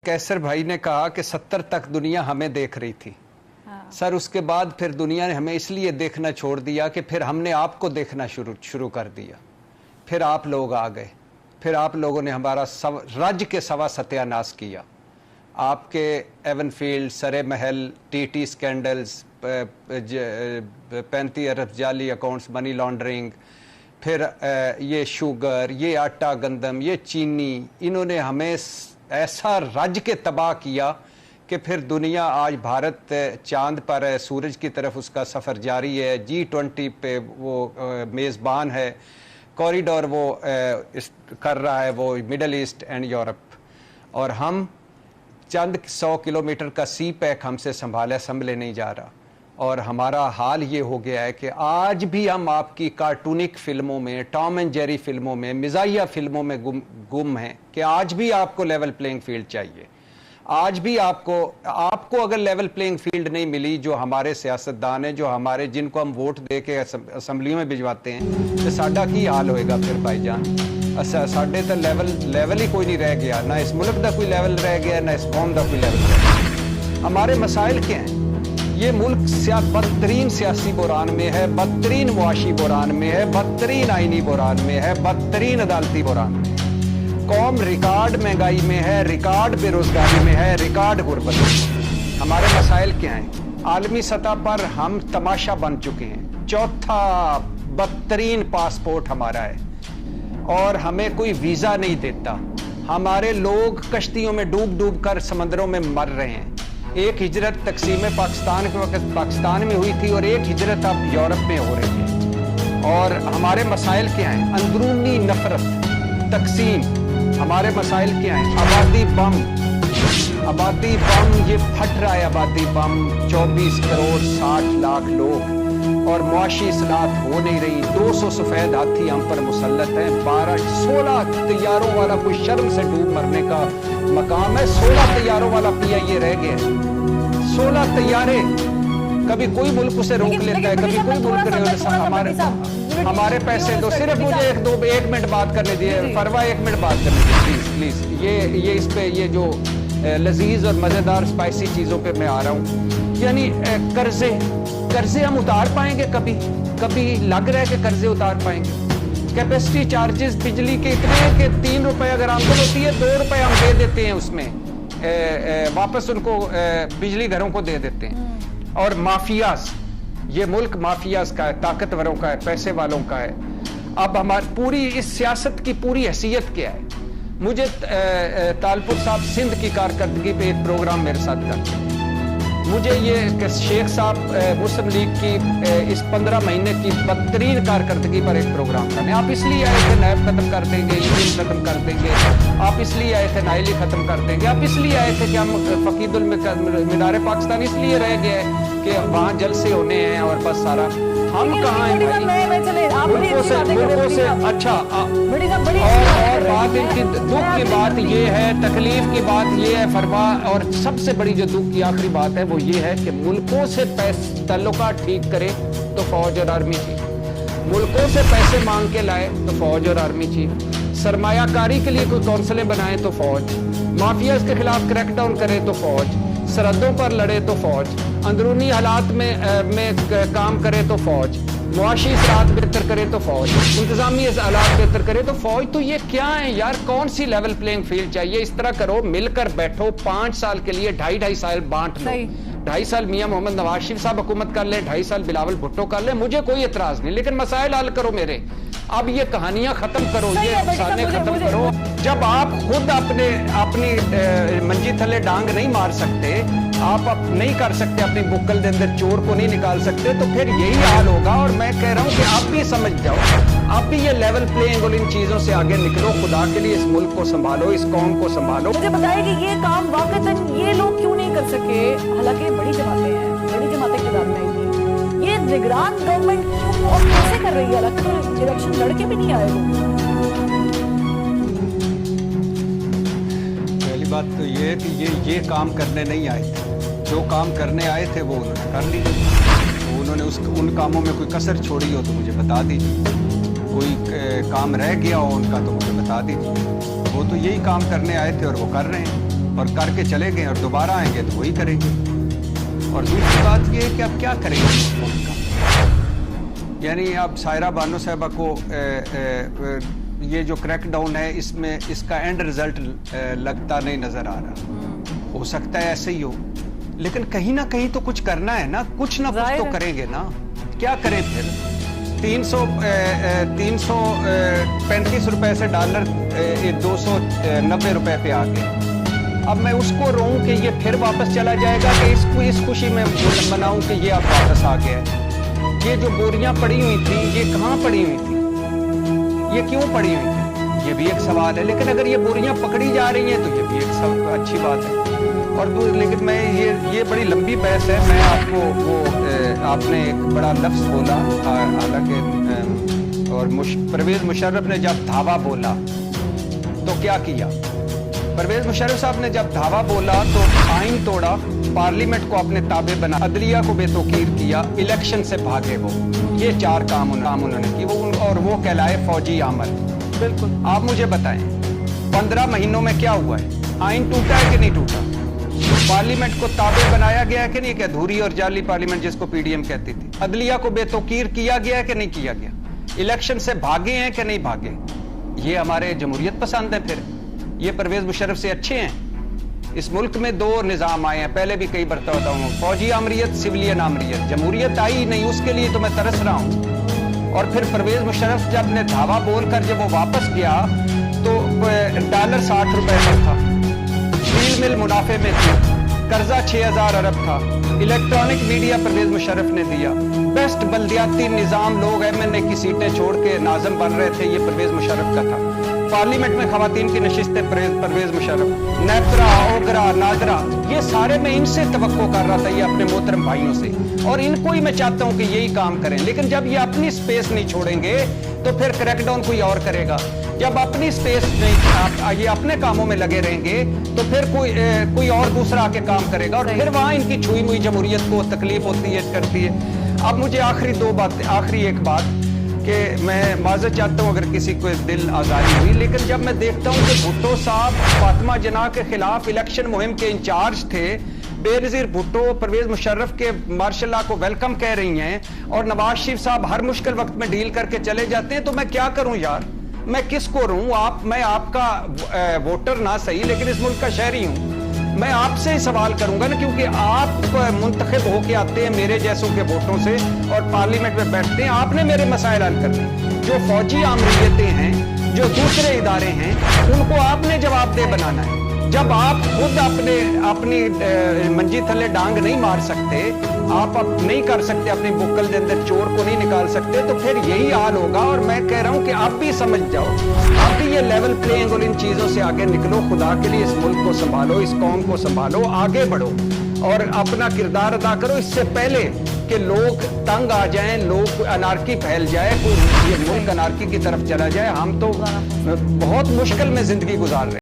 कैसर भाई ने कहा कि 70 तक दुनिया हमें देख रही थी। सर उसके बाद फिर दुनिया ने हमें इसलिए देखना छोड़ दिया कि फिर हमने आपको देखना शुरू कर दिया। फिर आप लोग आ गए, फिर आप लोगों ने हमारा राज्य के सवा सत्यानाश किया। आपके एवनफील्ड, सरे महल, टीटी स्कैंडल्स, 35 अरब जाली अकाउंट्स, मनी लॉन्ड्रिंग, फिर ये शुगर, ये आटा गंदम, ये चीनी, इन्होंने हमें ऐसा राज्य के तबाह किया कि फिर दुनिया आज भारत चांद पर है, सूरज की तरफ उसका सफ़र जारी है। G20 पे वो मेज़बान है, कॉरिडोर वो कर रहा है, वो मिडल ईस्ट एंड यूरोप, और हम चंद 100 किलोमीटर का सी पैक हमसे संभले नहीं जा रहा। और हमारा हाल ये हो गया है कि आज भी हम आपकी कार्टूनिक फिल्मों में, टॉम एंड जेरी फिल्मों में, मिजाहिया फिल्मों में गुम हैं कि आज भी आपको लेवल प्लेइंग फील्ड चाहिए। आज भी आपको अगर लेवल प्लेइंग फील्ड नहीं मिली, जो हमारे सियासतदान हैं, जो हमारे जिनको हम वोट दे के असम्बलियों में भिजवाते हैं, तो साडा की हाल होएगा फिर भाईजान। साडे तो लेवल ही कोई नहीं रह गया, ना इस मुल्क का कोई लेवल रह गया, ना इस कौम का कोई लेवल रह गया। हमारे मसाइल क्या हैं? ये मुल्क बदतरीन सियासी बुरान में है, बदतरीन मुआशी बुरान में है, बदतरीन आईनी बुरान में है, बदतरीन अदालती बुरान में है। कौम रिकॉर्ड महंगाई में है, रिकॉर्ड बेरोजगारी में है, रिकॉर्ड गुर्बत में। हमारे मसाइल क्या हैं? आलमी सतह पर हम तमाशा बन चुके हैं। चौथा बदतरीन पासपोर्ट हमारा है और हमें कोई वीज़ा नहीं देता। हमारे लोग कश्तियों में डूब कर समंदरों में मर रहे हैं। एक हिजरत तकसीम पाकिस्तान के वक्त पाकिस्तान में हुई थी और एक हिजरत अब यूरोप में हो रही है। और हमारे मसाइल क्या हैं? अंदरूनी नफरत, तकसीम। हमारे मसाइल क्या हैं? आबादी बम ये फट रहा है। आबादी बम 24 करोड़ 60 लाख लोग, और मुआशी इस्लाहत हो नहीं रही। 200 सफेद हाथी हम पर मुसल्लत हैं। 16 तैयारों वाला कोई शर्म से डूब मरने का मकाम है। 16 तैयारों वाला PIA रह गया। 16 तैयारे, कभी कोई मुल्क उसे रोक लेता है, कभी कोई मुल्क। हमारे पैसे दो। सिर्फ मुझे 1 मिनट बात करने दिए फरवा, 1 मिनट बात करने दिए प्लीज। ये इस पे ये जो लजीज और मजेदार स्पाइसी चीजों पे मैं आ रहा हूँ। यानी कर्जे हम उतार पाएंगे? कभी लग रहा है कि कर्जे उतार पाएंगे? कैपेसिटी चार्जेस बिजली के इतने हैं कि 3 रुपए अगर आमदन होती है, 2 रुपए हम दे देते हैं उसमें, वापस उनको बिजली घरों को दे देते हैं। और माफियाज, ये मुल्क माफियाज का है, ताकतवरों का है, पैसे वालों का है। अब हमारी पूरी इस सियासत की पूरी हैसियत क्या है? मुझे तालपुर साहब सिंध की कारकर्दगी पे एक प्रोग्राम मेरे साथ करते हैं। मुझे ये शेख साहब मुस्लिम लीग की इस 15 महीने की बदतरीन कारकर्दगी पर एक प्रोग्राम करने। आप इसलिए आए थे नैब खत्म कर देंगे, ईमेल खत्म कर देंगे, आप इसलिए आए थे नाइली खत्म कर देंगे, आप इसलिए आए थे कि हम फकीदुल मीनार पाकिस्तान इसलिए रह गए कि वहाँ जलसे होने हैं और बस सारा। हम कहाँ हैं मुल्कों से? अच्छा, और बात इनकी दुख की बात ये है, तकलीफ की बात ये है फरवा, और सबसे बड़ी जो दुख की आखिरी बात है वो ये है कि मुल्कों से ताल्लुकात ठीक करे तो फौज और आर्मी चीफ, मुल्कों से पैसे मांग के लाए तो फौज और आर्मी चीफ, सरमायाकारी के लिए कोई कौंसलें बनाए तो फौज, माफियाज के खिलाफ क्रैकडाउन करे तो फौज, सरहदों पर लड़े तो फौज, अंदरूनी हालात में काम करे तो फौज, मुआशी इस्लाहत बेहतर करे तो फौज, इंतजामी हालात बेहतर करे तो फौज। तो ये क्या है यार? कौन सी लेवल प्लेइंग फील्ड चाहिए? इस तरह करो, मिलकर बैठो, 5 साल के लिए 2.5 साल बांट लो। 2.5 साल मियां मोहम्मद नवाज शरीफ साहब हुकूमत कर ले, 2.5 साल बिलावल भुट्टो कर ले, मुझे कोई एतराज नहीं, लेकिन मसाइल हल करो मेरे। अब ये कहानियां खत्म करो, ये अफसाने खत्म करो। जब आप खुद अपनी मंजी थले डांग नहीं मार सकते, आप नहीं कर सकते, अपनी बुक्कल के अंदर चोर को नहीं निकाल सकते, तो फिर यही हाल होगा। और मैं कह रहा हूं कि आप भी समझ जाओ, आप भी ये लेवल प्लेइंग और इन चीजों से आगे निकलो। खुदा के लिए इस मुल्क को संभालो, इस कौम को संभालो। मुझे बताइए कि ये काम वाकईतन ये लोग क्यों नहीं कर सके? हालांकि बड़ी जमातें हैं, बड़ी जमातें इक़्तिदार में आएंगी, ये निगरान गवर्नमेंट क्यों और कैसे कर रही है? हालांकि तो इलेक्शन लड़के भी नहीं आए लोग। पहली बात तो ये है कि ये काम करने नहीं आए थे। जो काम करने आए थे वो उन्होंने कर लिए। तो उन्होंने उन कामों में कोई कसर छोड़ी हो तो मुझे बता दीजिए, कोई काम रह गया हो उनका तो मुझे बता दीजिए। वो तो यही काम करने आए थे और वो कर रहे हैं। और करके चले गए और दोबारा आएंगे तो वही करेंगे। और दूसरी बात ये है कि अब क्या करेंगे इस मुल्क का। यानी अब सायरा बानो साहबा को ये जो क्रैक डाउन है इसमें इसका एंड रिजल्ट लगता नहीं नजर आ रहा। हो सकता है ऐसे ही हो, लेकिन कहीं ना कहीं तो कुछ करना है ना कुछ तो करेंगे ना। क्या करें फिर? 335 रुपए से डॉलर 290 रुपए पे आ गए। अब मैं उसको रोऊं कि ये फिर वापस चला जाएगा कि इसको इस खुशी में मनाऊं कि ये अब वापस आ गया है। ये जो बोरियां पड़ी हुई थी ये कहाँ पड़ी हुई थी, ये क्यों पड़ी हुई थी, ये भी एक सवाल है। लेकिन अगर ये बोरियां पकड़ी जा रही हैं तो ये भी एक अच्छी बात है। और लेकिन मैं ये बड़ी लंबी बहस है। मैं आपको आपने एक बड़ा लफ्ज बोला, हालांकि और परवेज मुशर्रफ ने जब धावा बोला तो क्या किया? परवेज मुशर्रफ साहब ने जब धावा बोला तो आइन तोड़ा, पार्लियामेंट को अपने ताबे बना, अदलिया को बेतौकीर किया, इलेक्शन से भागे वो। ये 4 काम उन्होंने की और वो कहलाए फौजी अमल। बिल्कुल। आप मुझे बताएं 15 महीनों में क्या हुआ है? आइन टूटा है कि नहीं टूटा? पार्लियामेंट को ताबे बनाया गया है कि नहीं? कि अधूरी और जाली पार्लियामेंट जिसको पीडीएम कहती थी। अदलिया को बेतौकीर किया गया है कि नहीं किया गया? इलेक्शन से भागे हैं कि नहीं भागे? ये हमारे जमहूरियत पसंद है? फिर ये परवेज मुशर्रफ से अच्छे हैं? इस मुल्क में 2 निजाम आए हैं, पहले भी कई बार बताता हूँ, फौजी आमरीत, सिविलियन आमरीत। जमहूरियत आई नहीं, उसके लिए तो मैं तरस रहा हूँ। और फिर परवेज मुशर्रफ जब ने धावा बोलकर जब वो वापस गया तो डॉलर 60 रुपए पर था, स्टील मिल मुनाफे में थी, कर्जा 6000 अरब था, इलेक्ट्रॉनिक मीडिया परवेज मुशर्रफ ने दिया, बेस्ट बल्दियाती निजाम, लोग एमएनए की सीटें छोड़ के नाज़िम बन रहे थे, ये परवेज मुशर्रफ का था। पार्लियामेंट में खवातीन की नशिस्तें परवेज मुशर्रफ, नेत्रा, ओगरा, नादरा, ये सारे मैं इनसे तवक्को कर रहा था, ये अपने मोहतरम भाइयों से, और इनको ही मैं चाहता हूं कि यही काम करें। लेकिन जब ये अपनी स्पेस नहीं छोड़ेंगे तो फिर क्रैकडाउन कोई और करेगा। जब अपनी स्पेस नहीं, ये अपने कामों में लगे रहेंगे तो फिर कोई और दूसरा आके काम करेगा और फिर वहां इनकी छुई मुई जमहूरियत को तकलीफ होती है, करती है। अब मुझे आखिरी एक बात कि मैं माजरत चाहता हूं अगर किसी को दिल आज़ारी हुई, लेकिन जब मैं देखता हूं कि भुट्टो साहब फातिमा जना के खिलाफ इलेक्शन मुहिम के इंचार्ज थे, बेनज़ीर भुट्टो परवेज मुशर्रफ के मार्शल लॉ को वेलकम कह रही हैं और नवाज शरीफ साहब हर मुश्किल वक्त में डील करके चले जाते हैं, तो मैं क्या करूं यार? मैं किसको रहूं? मैं आपका वोटर ना सही, लेकिन इस मुल्क का शहरी हूं। मैं आपसे ही सवाल करूंगा ना, क्योंकि आप मुंतखब होके आते हैं मेरे जैसों के वोटों से और पार्लियामेंट में बैठते हैं। आपने मेरे मसाइल हल करने, जो फौजी आमरीतें हैं, जो दूसरे इदारे हैं, उनको आपने जवाबदेह बनाना है। जब आप खुद अपनी मंजी थले डांग नहीं मार सकते, आप अब नहीं कर सकते, अपनी बुक्कल के अंदर चोर को नहीं निकाल सकते, तो फिर यही हाल होगा। और मैं कह रहा हूं कि आप भी समझ जाओ, आप भी ये लेवल प्लेइंग और इन चीजों से आगे निकलो। खुदा के लिए इस मुल्क को संभालो, इस कौम को संभालो, आगे बढ़ो और अपना किरदार अदा करो, इससे पहले कि लोग तंग आ जाएं, लोग अनारकी फैल जाए, कोई ये मुल्क अनारकी की तरफ चला जाए। हम तो बहुत मुश्किल में जिंदगी गुजार रहे हैं।